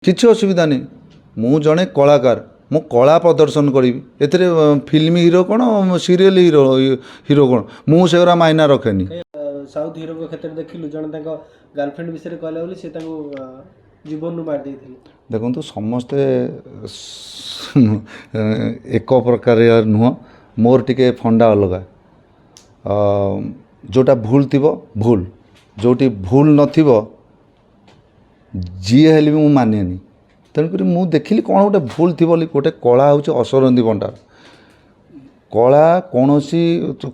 କିଛି ଅସୁବିଧା ନାହିଁ। ମୁଁ ଜଣେ କଳାକାର, ମୁଁ କଳା ପ୍ରଦର୍ଶନ କରିବି। ଏଥିରେ ଫିଲ୍ମ ହିରୋ କ'ଣ ସିରିଏଲ ହିରୋ କ'ଣ, ମୁଁ ସେଗୁଡ଼ା ମାଇନା ରଖେନି। ସାଉଥ ହିରୋଙ୍କ କ୍ଷେତ୍ରରେ ଦେଖିଲୁ ଜଣେ ତାଙ୍କ ଗାର୍ଲଫ୍ରେଣ୍ଡ ବିଷୟରେ କହିଲା ବୋଲି ସେ ତାଙ୍କୁ ଜୀବନରୁ ମାରି ଦେଇଥିଲେ। ଦେଖନ୍ତୁ ସମସ୍ତେ ଏକ ପ୍ରକାର ନୁହଁ, ମୋର ଟିକେ ଫଣ୍ଡା ଅଲଗା। ଯେଉଁଟା ଭୁଲ ଥିବ ଭୁଲ, ଯେଉଁଠି ଭୁଲ ନଥିବ ଯିଏ ହେଲେ ବି ମୁଁ ମାନେନି। ତେଣୁକରି ମୁଁ ଦେଖିଲି କ'ଣ ଗୋଟେ ଭୁଲ ଥିବ ବୋଲି। ଗୋଟେ କଳା ହେଉଛି ଅସରନ୍ତି ଭଣ୍ଡାର।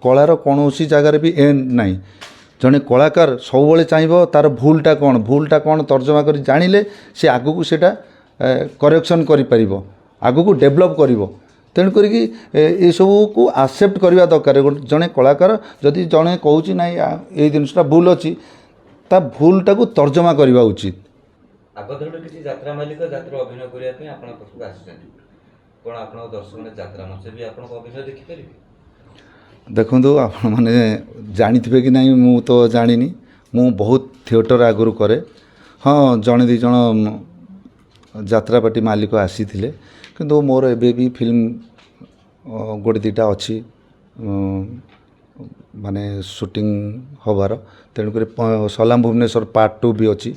କଳାର କୌଣସି ଜାଗାରେ ବି ଏଣ୍ଡ ନାହିଁ। ଜଣେ କଳାକାର ସବୁବେଳେ ଚାହିଁବ ତାର ଭୁଲଟା କ'ଣ ତର୍ଜମା କରି ଜାଣିଲେ ସେ ଆଗକୁ ସେଇଟା କରେକ୍ସନ୍ କରିପାରିବ, ଆଗକୁ ଡେଭଲପ୍ କରିବ। ତେଣୁ କରିକି ଏସବୁକୁ ଆକ୍ସେପ୍ଟ କରିବା ଦରକାର। ଜଣେ କଳାକାର ଯଦି ଜଣେ କହୁଛି ନାଇଁ ଏଇ ଜିନିଷଟା ଭୁଲ ଅଛି, ତା ଭୁଲଟାକୁ ତର୍ଜମା କରିବା ଉଚିତ। ଆଗରୁ କିଛି ଯାତ୍ରା ମାଲିକ ଯାତ୍ରା ଅଭିନୟ କରିବା ପାଇଁ ଆପଣଙ୍କ ପାଖକୁ ଆସୁଛନ୍ତି, କ'ଣ ଆପଣଙ୍କ ଦର୍ଶକମାନେ ଯାତ୍ରା ମଞ୍ଚରେ ବି ଆପଣଙ୍କ ଅଭିନୟ ଦେଖିପାରିବେ? ଦେଖନ୍ତୁ, ଆପଣମାନେ ଜାଣିଥିବେ କି ନାହିଁ ମୁଁ ତ ଜାଣିନି। ମୁଁ ବହୁତ ଥିଏଟର ଆଗରୁ କରେ। ହଁ, ଜଣେ ଦୁଇ ଜଣ ଯାତ୍ରାପାଟି ମାଲିକ ଆସିଥିଲେ, କିନ୍ତୁ ମୋର ଏବେ ବି ଫିଲ୍ମ ଗୋଟେ ଦୁଇଟା ଅଛି ମାନେ ସୁଟିଂ ହେବାର। ତେଣୁକରି ସଲାମ ଭୁବନେଶ୍ୱର ପାର୍ଟ 2 ବି ଅଛି,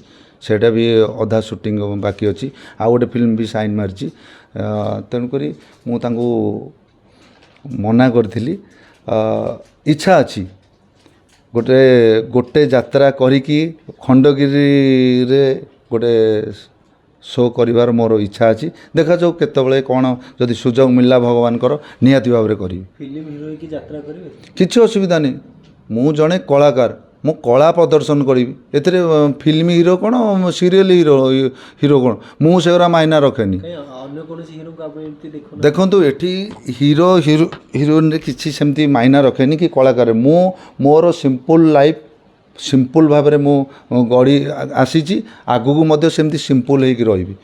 ସେଇଟା ବି ଅଧା ସୁଟିଂ ବାକି ଅଛି। ଆଉ ଗୋଟେ ଫିଲ୍ମ ବି ସାଇନ୍ ମାରିଛି। ତେଣୁକରି ମୁଁ ତାଙ୍କୁ ମନା କରିଥିଲି। ଇଚ୍ଛା ଅଛି ଗୋଟେ ଯାତ୍ରା କରିକି ଖଣ୍ଡଗିରିରେ ଗୋଟେ ଶୋ କରିବାର ମୋର ଇଚ୍ଛା ଅଛି। ଦେଖାଯାଉ କେତେବେଳେ କ'ଣ ଯଦି ସୁଯୋଗ ମିଳିଲା ଭଗବାନଙ୍କର, ନିହାତି ଭାବରେ କରିବି। ଫିଲ୍ମ ହିରୋ ହେଇକି ଯାତ୍ରା କରିବେ? କିଛି ଅସୁବିଧା ନାହିଁ। ମୁଁ ଜଣେ କଳାକାର, ମୁଁ କଳା ପ୍ରଦର୍ଶନ କରିବି। ଏଥିରେ ଫିଲ୍ମ ହିରୋ କ'ଣ ସିରିଏଲ ହିରୋ କ'ଣ, ମୁଁ ସେଗୁଡ଼ା ମାଇନା ରଖେନି। ଅନ୍ୟ କୌଣସି ହିରୋକୁ ଆପଣ ଏମିତି ଦେଖନ୍ତୁ, ଏଠି ହିରୋଇନରେ କିଛି ସେମିତି ମାଇନା ରଖେନି କି କଳାକାର। ମୁଁ ମୋର ସିମ୍ପଲ୍ ଲାଇଫ୍, ସିମ୍ପଲ୍ ଭାବରେ ମୁଁ ଗଢ଼ି ଆସିଛି, ଆଗକୁ ମଧ୍ୟ ସେମିତି ସିମ୍ପଲ୍ ହେଇକି ରହିବି।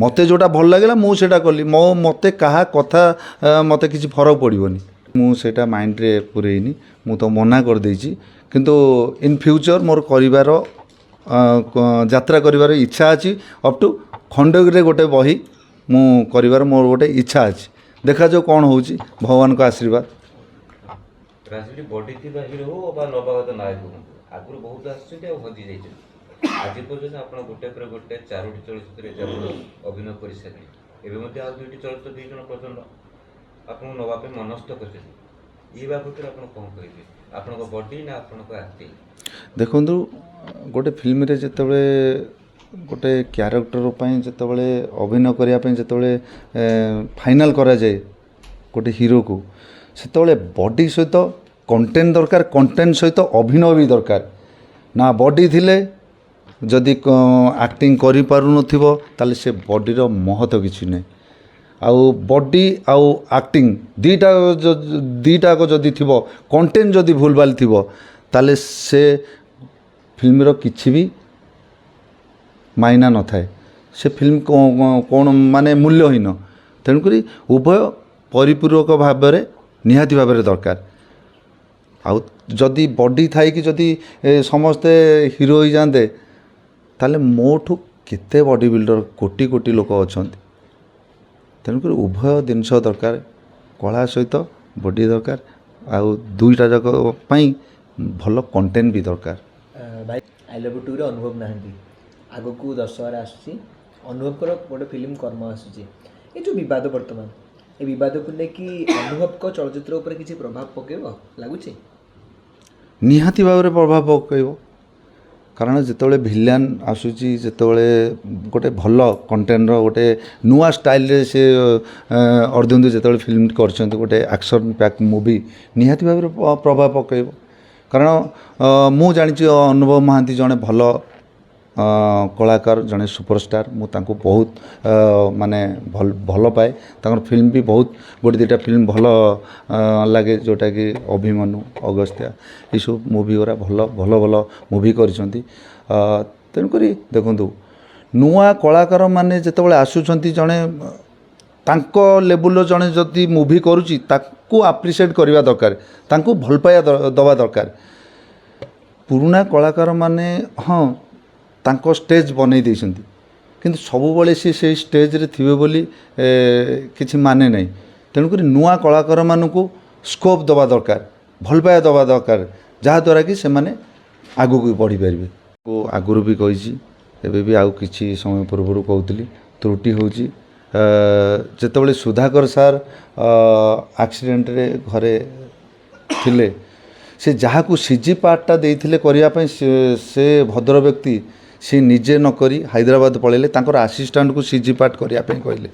ମୋତେ ଯେଉଁଟା ଭଲ ଲାଗିଲା ମୁଁ ସେଇଟା କଲି। ମୋତେ କାହା କଥା ମୋତେ କିଛି ଫରକ ପଡ଼ିବନି। ମୁଁ ସେଇଟା ମାଇଣ୍ଡରେ ପୁରେଇନି, ମୁଁ ତ ମନା କରିଦେଇଛି। କିନ୍ତୁ ଇନ୍ ଫ୍ୟୁଚର୍ ମୋର କରିବାର ଯାତ୍ରା କରିବାର ଇଚ୍ଛା ଅଛି। ଅପ୍ ଟୁ ଖଣ୍ଡଗିରିରେ ଗୋଟେ ବହି ମୁଁ କରିବାର ମୋର ଗୋଟେ ଇଚ୍ଛା ଅଛି। ଦେଖାଯାଉ କ'ଣ ହେଉଛି, ଭଗବାନଙ୍କ ଆଶୀର୍ବାଦ। ରାଜନୀତି ବଡି ଥିବା ହିରୋ ହଉ ବା ନବାଗତ ନାୟକ ହୁଅନ୍ତୁ, ଆଗରୁ ବହୁତ ଆସୁଛନ୍ତି ଆଉ ହଜି ଯାଇଛନ୍ତି। ଆଜି ପର୍ଯ୍ୟନ୍ତ ଆପଣ ଗୋଟେ ପରେ ଗୋଟେ 4ଟି ଚଳଚ୍ଚିତ୍ରରେ ଅଭିନୟ କରିସାରିଲେ। ଏବେ ମଧ୍ୟ ଆଉ 2ଟି ଚଳଚ୍ଚିତ୍ର 2 ଜଣ ପ୍ରଚଣ୍ଡ ଆପଣଙ୍କୁ ନେବା ପାଇଁ ମନସ୍ଥ କରିଛନ୍ତି। ଏ ବାବଦରେ ଆପଣ କ'ଣ କହିବେ? ଆପଣଙ୍କ ବଡି ନା ଆପଣଙ୍କ ଆକ୍ଟିଂ? ଦେଖନ୍ତୁ, ଗୋଟେ ଫିଲ୍ମରେ ଯେତେବେଳେ ଗୋଟେ କ୍ୟାରେକ୍ଟର ପାଇଁ ଯେତେବେଳେ ଅଭିନୟ କରିବା ପାଇଁ ଯେତେବେଳେ ଫାଇନାଲ୍ କରାଯାଏ ଗୋଟେ ହିରୋକୁ, ସେତେବେଳେ ବଡି ସହିତ କଣ୍ଟେଣ୍ଟ ଦରକାର, କଣ୍ଟେଣ୍ଟ ସହିତ ଅଭିନୟ ବି ଦରକାର। ନା ବଡି ଥିଲେ ଯଦି ଆକ୍ଟିଂ କରିପାରୁନଥିବ ତାହେଲେ ସେ ବଡିର ମହତ୍ଵ କିଛି ନାହିଁ। ଆଉ ବଡି ଆଉ ଆକ୍ଟିଂ ଦୁଇଟାକ ଯଦି ଥିବ, କଣ୍ଟେଣ୍ଟ ଯଦି ଭୁଲଭାଲ ଥିବ, ତାହେଲେ ସେ ଫିଲ୍ମର କିଛି ବି ମାଇନା ନଥାଏ। ସେ ଫିଲ୍ମ କ'ଣ ମାନେ ମୂଲ୍ୟହୀନ। ତେଣୁକରି ଉଭୟ ପରିପୂରକ ଭାବରେ ନିହାତି ଭାବରେ ଦରକାର। ଆଉ ଯଦି ବଡି ଥାଇକି ଯଦି ସମସ୍ତେ ହିରୋ ହେଇଯାଆନ୍ତେ, ତାହେଲେ ମୋଠୁ କେତେ ବଡି ବିଲ୍ଡର କୋଟି କୋଟି ଲୋକ ଅଛନ୍ତି। ତେଣୁକରି ଉଭୟ ଜିନିଷ ଦରକାର, କଳା ସହିତ ବଡି ଦରକାର, ଆଉ ଦୁଇଟା ଯାକ ପାଇଁ ଭଲ କଣ୍ଟେଣ୍ଟ ବି ଦରକାର। ଭାଇ, ଆଇ ଲଭ୍ ୟୁ 2ରେ ଅନୁଭବ ନାହାନ୍ତି, ଆଗକୁ ଦଶହରା ଆସୁଛି, ଅନୁଭବଙ୍କର ଗୋଟେ ଫିଲ୍ମ କର୍ମ ଆସୁଛି। ଏ ଯେଉଁ ବିବାଦ ବର୍ତ୍ତମାନ, ଏ ବିବାଦକୁ ନେଇକି ଅନୁଭବଙ୍କ ଚଳଚ୍ଚିତ୍ର ଉପରେ କିଛି ପ୍ରଭାବ ପକାଇବ ଲାଗୁଛି? ନିହାତି ଭାବରେ ପ୍ରଭାବ ପକାଇବ। କାରଣ ଯେତେବେଳେ ଭିଲିଆନ୍ ଆସୁଛି, ଯେତେବେଳେ ଗୋଟେ ଭଲ କଣ୍ଟେଣ୍ଟର ଗୋଟେ ନୂଆ ଷ୍ଟାଇଲରେ ସେ ଅର୍ଜୁନ ଯେତେବେଳେ ଫିଲ୍ମ କରିଛନ୍ତି, ଗୋଟେ ଆକ୍ସନ୍ ପ୍ୟାକ୍ ମୁଭି, ନିହାତି ଭାବରେ ପ୍ରଭାବ ପକାଇବ। କାରଣ ମୁଁ ଜାଣିଛି ଅନୁଭବ ମହାନ୍ତି ଜଣେ ଭଲ କଳାକାର, ଜଣେ ସୁପରଷ୍ଟାର। ମୁଁ ତାଙ୍କୁ ବହୁତ ମାନେ ଭଲ ପାଏ। ତାଙ୍କର ଫିଲ୍ମ ବି ବହୁତ ଗୋଟେ ଦୁଇଟା ଫିଲ୍ମ ଭଲ ଲାଗେ, ଯେଉଁଟାକି ଅଭିମନ୍ୟୁ, ଅଗସ୍ତ୍ୟା, ଏସବୁ ମୁଭି ଗୁଡ଼ା ଭଲ ମୁଭି କରିଛନ୍ତି। ତେଣୁକରି ଦେଖନ୍ତୁ, ନୂଆ କଳାକାରମାନେ ଯେତେବେଳେ ଆସୁଛନ୍ତି, ଜଣେ ତାଙ୍କ ଲେବୁଲ୍ର ଜଣେ ଯଦି ମୁଭି କରୁଛି, ତାକୁ ଆପ୍ରିସିଏଟ୍ କରିବା ଦରକାର, ତାଙ୍କୁ ଭଲ ପାଇବା ଦେବା ଦରକାର। ପୁରୁଣା କଳାକାରମାନେ ହଁ ତାଙ୍କ ଷ୍ଟେଜ୍ ବନେଇ ଦେଇଛନ୍ତି, କିନ୍ତୁ ସବୁବେଳେ ସେ ସେଇ ଷ୍ଟେଜ୍ରେ ଥିବେ ବୋଲି କିଛି ମାନେ ନାହିଁ। ତେଣୁକରି ନୂଆ କଳାକାରମାନଙ୍କୁ ସ୍କୋପ୍ ଦେବା ଦରକାର, ଭଲ ପାଇବା ଦେବା ଦରକାର, ଯାହାଦ୍ୱାରା କି ସେମାନେ ଆଗକୁ ବଢ଼ିପାରିବେ। ଆଗରୁ ବି କହିଛି, ଏବେ ବି ଆଉ କିଛି ସମୟ ପୂର୍ବରୁ କହୁଥିଲି, ତ୍ରୁଟି ହେଉଛି ଯେତେବେଳେ ସୁଧାକର ସାର୍ ଆକ୍ସିଡେଣ୍ଟରେ ଘରେ ଥିଲେ, ସେ ଯାହାକୁ ସିଜି ପାର୍ଟଟା ଦେଇଥିଲେ କରିବା ପାଇଁ ସେ ଭଦ୍ର ବ୍ୟକ୍ତି ସେ ନିଜେ ନ କରି ହାଇଦ୍ରାବାଦ ପଳେଇଲେ, ତାଙ୍କର ଆସିଷ୍ଟାଣ୍ଟକୁ ସିଜି ପାର୍ଟ କରିବା ପାଇଁ କହିଲେ।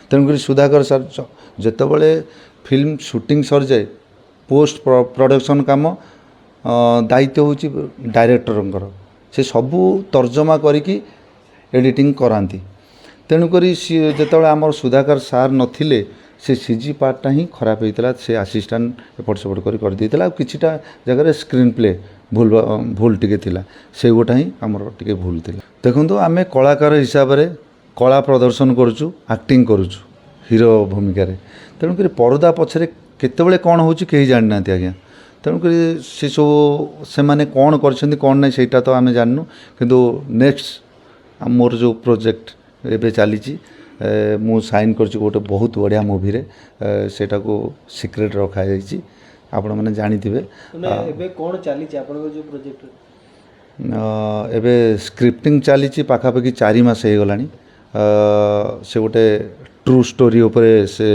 ତେଣୁକରି ସୁଧାକର ସାର୍ ଯେତେବେଳେ ଫିଲ୍ମ ସୁଟିଂ ସରିଯାଏ, ପୋଷ୍ଟ ପ୍ରଡକ୍ସନ୍ କାମ ଦାୟିତ୍ୱ ହେଉଛି ଡାଇରେକ୍ଟରଙ୍କର, ସେ ସବୁ ତର୍ଜମା କରିକି ଏଡ଼ିଟିଂ କରାନ୍ତି। ତେଣୁକରି ସିଏ ଯେତେବେଳେ ଆମର ସୁଧାକର ସାର୍ ନଥିଲେ, ସେ ସିଜି ପାର୍ଟଟା ହିଁ ଖରାପ ହେଇଥିଲା, ସେ ଆସିଷ୍ଟାଣ୍ଟ ଏପଟ ସେପଟ କରିଦେଇଥିଲା। ଆଉ କିଛିଟା ଜାଗାରେ ସ୍କ୍ରିନ୍ ପ୍ଲେ ଭୁଲ ଟିକେ ଥିଲା, ସେଗୁଟା ହିଁ ଆମର ଟିକେ ଭୁଲ ଥିଲା। ଦେଖନ୍ତୁ, ଆମେ କଳାକାର ହିସାବରେ କଳା ପ୍ରଦର୍ଶନ କରୁଛୁ, ଆକ୍ଟିଂ କରୁଛୁ ହିରୋ ଭୂମିକାରେ। ତେଣୁକରି ପରଦା ପଛରେ କେତେବେଳେ କ'ଣ ହେଉଛି କେହି ଜାଣିନାହାନ୍ତି ଆଜ୍ଞା। ତେଣୁକରି ସେସବୁ ସେମାନେ କ'ଣ କରିଛନ୍ତି କ'ଣ ନାହିଁ ସେଇଟା ତ ଆମେ ଜାଣିନୁ। କିନ୍ତୁ ନେକ୍ସଟ ମୋର ଯେଉଁ ପ୍ରୋଜେକ୍ଟ ଏବେ ଚାଲିଛି, ମୁଁ ସାଇନ୍ କରିଛି ଗୋଟେ ବହୁତ ବଢ଼ିଆ ମୁଭିରେ, ସେଇଟାକୁ ସିକ୍ରେଟ୍ ରଖାଯାଇଛି, ଆପଣମାନେ ଜାଣିଥିବେ। ଏବେ କ'ଣ ଚାଲିଛି ଆପଣଙ୍କର ଯେଉଁ ପ୍ରୋଜେକ୍ଟ? ଏବେ ସ୍କ୍ରିପ୍ଟିଂ ଚାଲିଛି, ପାଖାପାଖି 4 ମାସ ହେଇଗଲାଣି। ସେ ଗୋଟେ ଟ୍ରୁ ଷ୍ଟୋରି ଉପରେ ସେ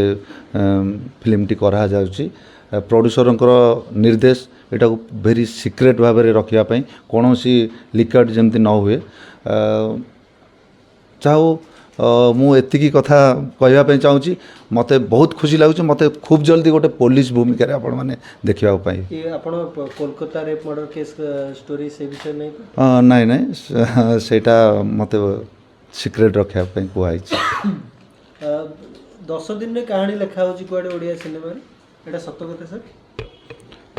ଫିଲ୍ମଟି କରାଯାଉଛି। ପ୍ରଡ୍ୟୁସରଙ୍କର ନିର୍ଦ୍ଦେଶ ଏଟାକୁ ଭେରି ସିକ୍ରେଟ୍ ଭାବରେ ରଖିବା ପାଇଁ, କୌଣସି ଲିକ୍ଆଉଟ୍ ଯେମିତି ନ ହୁଏ। ଯାହା ହଉ, ମୁଁ ଏତିକି କଥା କହିବା ପାଇଁ ଚାହୁଁଛି। ମୋତେ ବହୁତ ଖୁସି ଲାଗୁଛି, ମୋତେ ଖୁବ୍ ଜଲ୍ଦି ଗୋଟେ ପୋଲିସ ଭୂମିକାରେ ଆପଣମାନେ ଦେଖିବାକୁ ପାଇବେ। ଆପଣ Kolkata rape murder case story ସେ ବିଷୟରେ ନାହିଁ? ନାଇଁ, ସେଇଟା ମୋତେ ସିକ୍ରେଟ୍ ରଖିବା ପାଇଁ କୁହାଯାଇଛି। 10 ଦିନରେ କାହାଣୀ ଲେଖା ହେଉଛି କୁଆଡ଼େ ଓଡ଼ିଆ ସିନେମାରେ, ଏଇଟା ସତ କଥା ସାର୍?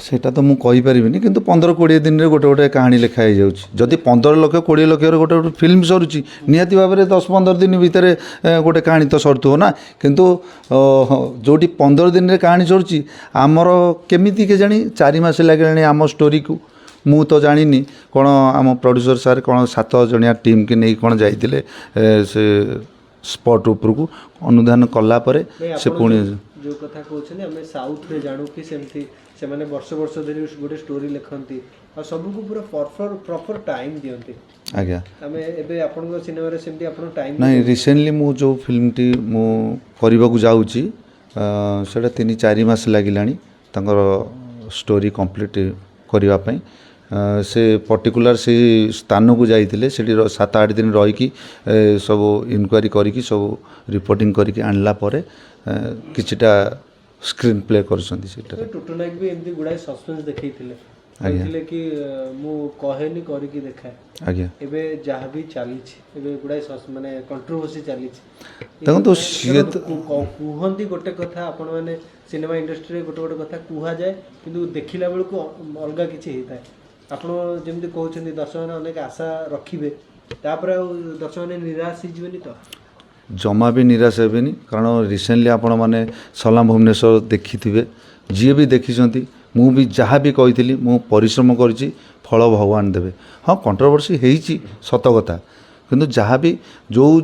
ସେଇଟା ତ ମୁଁ କହିପାରିବିନି, କିନ୍ତୁ 15-20 ଦିନରେ ଗୋଟେ କାହାଣୀ ଲେଖା ହେଇଯାଉଛି। ଯଦି 15 ଲକ୍ଷ 20 ଲକ୍ଷର ଗୋଟେ ଫିଲ୍ମ ସରୁଛି, ନିହାତି ଭାବରେ 10-15 ଦିନ ଭିତରେ ଗୋଟେ କାହାଣୀ ତ ସରୁଥିବ ନା। କିନ୍ତୁ ଯେଉଁଠି 15 ଦିନରେ କାହାଣୀ ସରୁଛି, ଆମର କେମିତି କେଜାଣି 4 ମାସ ଲାଗିଲାଣି ଆମ ଷ୍ଟୋରିକୁ। ମୁଁ ତ ଜାଣିନି, କ'ଣ ଆମ ପ୍ରଡ୍ୟୁସର ସାର୍ କ'ଣ 7 ଜଣିଆ ଟିମ୍କି ନେଇ କ'ଣ ଯାଇଥିଲେ ସେ ସ୍ପଟ୍ ଉପରକୁ, ଅନୁଧ୍ୟାନ କଲା ପରେ ସେ ପୁଣି ଯେଉଁ କଥା କହୁଛନ୍ତି, ଆମେ ସାଉଥରେ ଜାଣୁ କି ସେମିତି ସେମାନେ ବର୍ଷ ଧରି ଗୋଟେ ଷ୍ଟୋରି ଲେଖନ୍ତି ଆଉ ସବୁକୁ ପୁରା ପ୍ରପର ଟାଇମ୍ ଦିଅନ୍ତି। ଆଜ୍ଞା, ଆମେ ଏବେ ଆପଣଙ୍କ ସିନେମାରେ ସେମିତି ଆପଣ ଟାଇମ୍ ନାଇଁ। ରିସେଣ୍ଟଲି ମୁଁ ଯେଉଁ ଫିଲ୍ମଟି ମୁଁ କରିବାକୁ ଯାଉଛି, ସେଇଟା 3-4 ମାସ ଲାଗିଲାଣି ତାଙ୍କର ଷ୍ଟୋରି କମ୍ପ୍ଲିଟ୍ କରିବା ପାଇଁ। ସେ ପର୍ଟିକୁଲାର ସେଇ ସ୍ଥାନକୁ ଯାଇଥିଲେ, ସେଠି 7-8 ଦିନ ରହିକି ସବୁ ଇନକ୍ୱାରି କରିକି ସବୁ ରିପୋର୍ଟିଂ କରିକି ଆଣିଲା ପରେ କିଛିଟା ସ୍କ୍ରିନ୍ ପ୍ଲେ କରୁଛନ୍ତି। ସେଇଟା ଟୁଟୁ ନାୟକ ବି ଏମିତି ଗୁଡ଼ାଏ ସସ୍ପେନ୍ସ ଦେଖେଇଥିଲେ, କହିଥିଲେ କି ମୁଁ କହେନି କରିକି ଦେଖାଏ। ଆଜ୍ଞା, ଏବେ ଯାହା ବି ଚାଲିଛି, ଏବେ ଗୁଡ଼ାଏ ମାନେ କଣ୍ଟ୍ରୋଭର୍ସି ଚାଲିଛି। ଦେଖନ୍ତୁ, ସିଏ ତ କୁହନ୍ତି ଗୋଟେ କଥା, ଆପଣମାନେ ସିନେମା ଇଣ୍ଡଷ୍ଟ୍ରିରେ ଗୋଟେ କଥା କୁହାଯାଏ, କିନ୍ତୁ ଦେଖିଲା ବେଳକୁ ଅଲଗା କିଛି ହେଇଥାଏ। ଆପଣ ଯେମିତି କହୁଛନ୍ତି, ଦର୍ଶକମାନେ ଅନେକ ଆଶା ରଖିବେ, ତାପରେ ଆଉ ଦର୍ଶକମାନେ ନିରାଶ ହେଇଯିବେନି ତ? ଜମା ବି ନିରାଶ ହେବେନି, କାରଣ ରିସେଣ୍ଟଲି ଆପଣମାନେ ସଲାମ ଭୁବନେଶ୍ୱର ଦେଖିଥିବେ। ଯିଏ ବି ଦେଖିଛନ୍ତି, ମୁଁ ବି ଯାହା ବି କହିଥିଲି, ମୁଁ ପରିଶ୍ରମ କରିଛି, ଫଳ ଭଗବାନ ଦେବେ। ହଁ, କଣ୍ଟ୍ରୋଭର୍ସି ହେଇଛି ସତ କଥା, କିନ୍ତୁ ଯାହା ବି ଯେଉଁ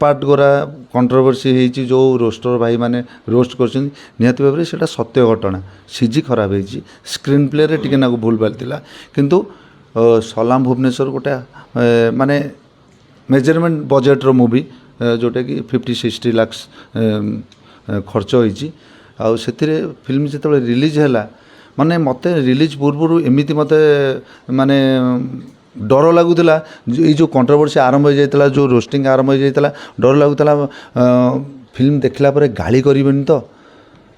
ପାର୍ଟ ଗୁରା କଣ୍ଟ୍ରୋଭର୍ସି ହେଇଛି, ଯେଉଁ ରୋଷ୍ଟର ଭାଇମାନେ ରୋଷ୍ଟ କରିଛନ୍ତି, ନିହାତି ଭାବରେ ସେଇଟା ସତ୍ୟ ଘଟଣା। ସିଜି ଖରାପ ହେଇଛି, ସ୍କ୍ରିନ୍ ପ୍ଲେରେ ଟିକେ ନାକୁ ଭୁଲ ଭାଲ ଥିଲା, କିନ୍ତୁ ସଲାମ ଭୁବନେଶ୍ୱର ଗୋଟେ ମାନେ ମେଜରମେଣ୍ଟ ବଜେଟ୍ର ମୁଭି, ଯେଉଁଟାକି 50-60 ଲାକ୍ସ ଖର୍ଚ୍ଚ ହୋଇଛି। ଆଉ ସେଥିରେ ଫିଲ୍ମ ଯେତେବେଳେ ରିଲିଜ୍ ହେଲା, ମାନେ ମୋତେ ରିଲିଜ୍ ପୂର୍ବରୁ ଏମିତି ମୋତେ ମାନେ ଡର ଲାଗୁଥିଲା, ଏଇ ଯେଉଁ କଣ୍ଟ୍ରୋଭର୍ସି ଆରମ୍ଭ ହୋଇଯାଇଥିଲା, ଯେଉଁ ରୋଷ୍ଟିଂ ଆରମ୍ଭ ହୋଇଯାଇଥିଲା, ଡର ଲାଗୁଥିଲା ଫିଲ୍ମ ଦେଖିଲା ପରେ ଗାଳି କରିବେନି ତ,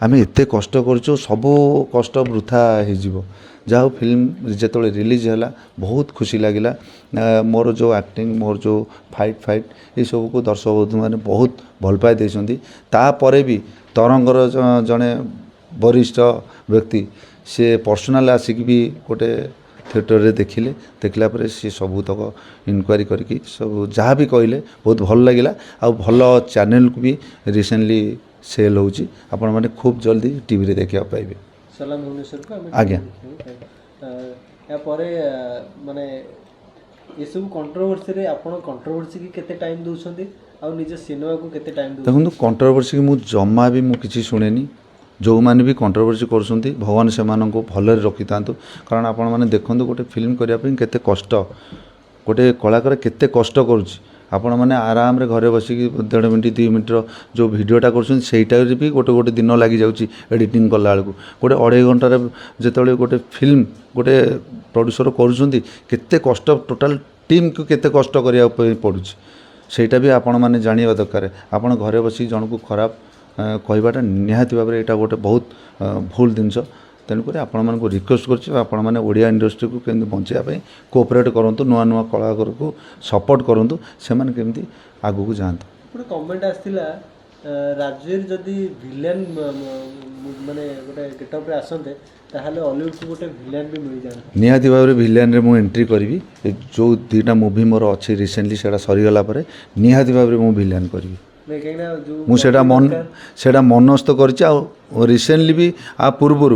ଆମେ ଏତେ କଷ୍ଟ କରୁଛୁ, ସବୁ କଷ୍ଟ ବୃଥା ହେଇଯିବ। ଯାହା ହଉ, ଫିଲ୍ମ ଯେତେବେଳେ ରିଲିଜ୍ ହେଲା ବହୁତ ଖୁସି ଲାଗିଲା। ମୋର ଯେଉଁ ଆକ୍ଟିଂ, ମୋର ଯେଉଁ ଫାଇଟ୍ ଏସବୁକୁ ଦର୍ଶକ ବନ୍ଧୁମାନେ ବହୁତ ଭଲ ପାଇ ଦେଇଛନ୍ତି। ତାପରେ ବି ତରଙ୍ଗର ଜଣେ ବରିଷ୍ଠ ବ୍ୟକ୍ତି, ସେ ପର୍ସନାଲ ଆସିକି ବି ଗୋଟେ ଥିଏଟରରେ ଦେଖିଲା ପରେ ସେ ସବୁତକ ଇନକ୍ୱାରି କରିକି ସବୁ ଯାହା ବି କହିଲେ ବହୁତ ଭଲ ଲାଗିଲା। ଆଉ ଭଲ ଚ୍ୟାନେଲକୁ ବି ରିସେଣ୍ଟଲି ସେଲ୍ ହେଉଛି, ଆପଣମାନେ ଖୁବ୍ ଜଲ୍ଦି ଟିଭିରେ ଦେଖିବାକୁ ପାଇବେ। ସଲାମ ଭୁବନେଶ୍ୱରକୁ ଆମେ ଆଜ୍ଞା। ଏହାପରେ ମାନେ ये सब कंट्रोवर्सी रे आपण कंट्रोवर्सी की केते टाइम दउछंती आ निज सिनेमा को केते टाइम दउ ଦେଖନ୍ତୁ କଣ୍ଟ୍ରୋଭର୍ସି କି ମୁଁ ଜମା ବି ମୁଁ କିଛି ଶୁଣେନି। ଯେଉଁମାନେ ବି କଣ୍ଟ୍ରୋଭର୍ସି କରୁଛନ୍ତି ଭଗବାନ ସେମାନଙ୍କୁ ଭଲରେ ରଖିଥାନ୍ତୁ। କାରଣ ଆପଣମାନେ ଦେଖନ୍ତୁ ଗୋଟେ ଫିଲ୍ମ କରିବା ପାଇଁ କେତେ କଷ୍ଟ, ଗୋଟେ କଳାକାର କେତେ କଷ୍ଟ କରୁଛି। ଆପଣମାନେ ଆରାମରେ ଘରେ ବସିକି 1.5 ମିନିଟ୍ 2 ମିନିଟ୍ର ଯେଉଁ ଭିଡ଼ିଓଟା କରୁଛନ୍ତି ସେଇଟାରେ ବି ଗୋଟେ ଗୋଟେ ଦିନ ଲାଗିଯାଉଛି ଏଡ଼ିଟିଂ କଲାବେଳକୁ। ଗୋଟେ 2.5 ଘଣ୍ଟାରେ ଯେତେବେଳେ ଗୋଟେ ଫିଲ୍ମ ଗୋଟେ ପ୍ରଡ୍ୟୁସର କରୁଛନ୍ତି କେତେ କଷ୍ଟ, ଟୋଟାଲ୍ ଟିମ୍କୁ କେତେ କଷ୍ଟ କରିବା ପାଇଁ ପଡ଼ୁଛି ସେଇଟା ବି ଆପଣମାନେ ଜାଣିବା ଦରକାର। ଆପଣ ଘରେ ବସିକି ଜଣକୁ ଖରାପ କହିବାଟା ନିହାତି ଭାବରେ ଏଇଟା ଗୋଟେ ବହୁତ ଭୁଲ ଜିନିଷ। ତେଣୁକରି ଆପଣମାନଙ୍କୁ ରିକ୍ୱେଷ୍ଟ କରୁଛି ଆପଣମାନେ ଓଡ଼ିଆ ଇଣ୍ଡଷ୍ଟ୍ରିକୁ କେମିତି ବଞ୍ଚାଇବା ପାଇଁ କୋଅପରେଟ୍ କରନ୍ତୁ, ନୂଆ ନୂଆ କଳାକାରକୁ ସପୋର୍ଟ କରନ୍ତୁ, ସେମାନେ କେମିତି ଆଗକୁ ଯାଆନ୍ତୁ। ଗୋଟେ କमेंट आस्थिला राजवीर जदि विलेन माने गोटे गेटअप रे आसंते ताहले हॉलीवुड को गोटे विलेन भी मिल जाए। निहाती भाव भिलियन मु एंट्री करी जो 2टा मूवी मोर अच्छी रिसेंटली से सरीगला निहाती भाव में भिलियन करी मुझे मनस्थ कर रिसेंटली भी आ पूर्वर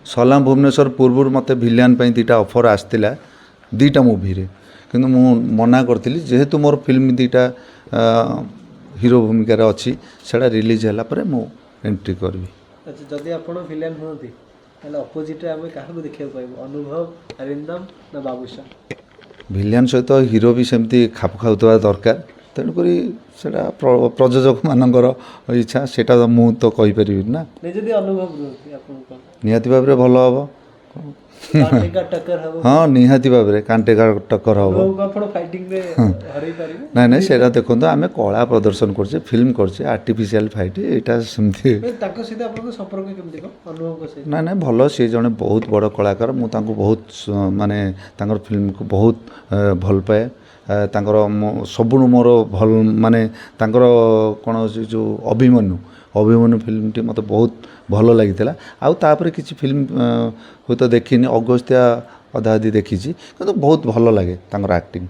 सलाम भुवनेश्वर पूर्व मत भिलियन 2टा ऑफर आसला 2टा मूवी रे किंतु मु मना करथिली जेहेतु मोर फिल्म 2टा हीरो भूमिका रे अच्छी सेटा रिलीज होला परे मु एंट्री करबी। अच्छा जदि आपण विलेन होती ताले अपोजिट रे आमे काहा को देखियो पाइबो, अनुभव, अरिंदम ना बाबूशाह? भिलियन सहित हीरो भी सेमती खाप खाउतवा दरकार। तेणुकरी सेटा प्रयोजक मानकर इच्छा सेटा मु तो कहि परिबि ना। नै जदि अनुभव रहती आपण को निहाती भाव रे भलो हबो। कांटे का टक्कर हबो। हाँ निहाती भाव रे कांटे का टक्कर हबो। लोग आपण फाइटिंग रे हरै परिबे ना ना सेटा देखंतो आमे कला प्रदर्शन करछे, फिल्म करछे, आर्टिफिशियल फाइट एटा सेमती ताको सीधा आपण संपर्क केमति को अनुभव को से ना ना भलो सी जने बहुत बड़ कलाकार मु तांको बहुत माने तांकर फिल्म को बहुत भल पाए। तांकर सबुनु मोर भल माने तांकर कोन जो अभिमन्यु फिल्मटी मत बहुत भल लगी। आउ तापर किसी फिल्म हुई तो देखिनी, अगस्त्या अधा अधी देखी किंतु बहुत भल लगे तांकर एक्टिंग।